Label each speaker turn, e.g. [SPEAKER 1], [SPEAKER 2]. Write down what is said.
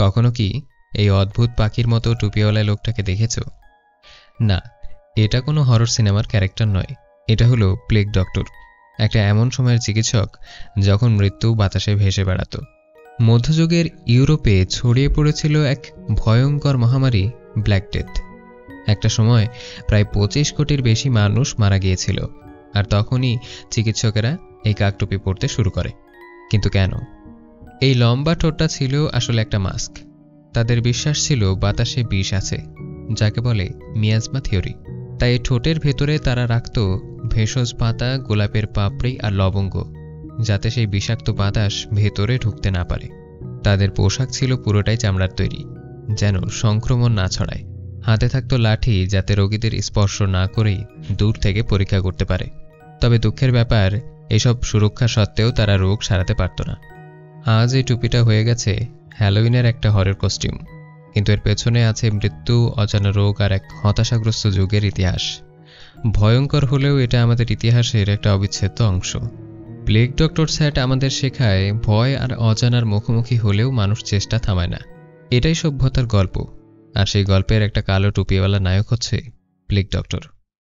[SPEAKER 1] কখনো কি এই অদ্ভুত পাখির মতো টুপিওয়ালা লোকটাকে দেখেছ? না, এটা কোনো হরর সিনেমার ক্যারেক্টার নয়। এটা হলো প্লেগ ডক্টর, একটা এমন সময়ের চিকিৎসক যখন মৃত্যু বাতাসে ভেসে বেড়াত। মধ্যযুগের ইউরোপে ছড়িয়ে পড়েছিল এক ভয়ঙ্কর মহামারী, ব্ল্যাক ডেথ। একটা সময় প্রায় 25 কোটির বেশি মানুষ মারা গিয়েছিল, আর তখনই চিকিৎসকেরা এই কাকটুপি পরতে শুরু করে। কিন্তু কেন? এই লম্বা ঠোঁটটা ছিল আসলে একটা মাস্ক। তাদের বিশ্বাস ছিল বাতাসে বিষ আছে, যাকে বলে মিয়াজমা থিওরি। তাই ঠোঁটের ভেতরে তারা রাখত ভেষজ পাতা, গোলাপের পাপড়ি আর লবঙ্গ, যাতে সেই বিষাক্ত বাতাস ভেতরে ঢুকতে না পারে। তাদের পোশাক ছিল পুরোটাই চামড়ার তৈরি, যেন সংক্রমণ না ছড়ায়। হাতে থাকতো লাঠি, যাতে রোগীদের স্পর্শ না করেই দূর থেকে পরীক্ষা করতে পারে। তবে দুঃখের ব্যাপার, এসব সুরক্ষা সত্ত্বেও তারা রোগ সারাতে পারত না। আজ এই টুপিটা হয়ে গেছে হ্যালোউইনের একটা হরর কস্টিউম, কিন্তু এর পেছনে আছে মৃত্যু, অজানা রোগ আর এক হতাশাগ্রস্ত যুগের ইতিহাস। ভয়ঙ্কর হলেও এটা আমাদের ইতিহাসের একটা অবিচ্ছেদ্য অংশ। প্লেগ ডক্টর স্যাট আমাদের শেখায়, ভয় আর অজানার মুখোমুখি হলেও মানুষ চেষ্টা থামায় না। এটাই সভ্যতার গল্প, আর সেই গল্পের একটা কালো টুপিওয়ালা নায়ক হচ্ছে প্লেগ ডক্টর।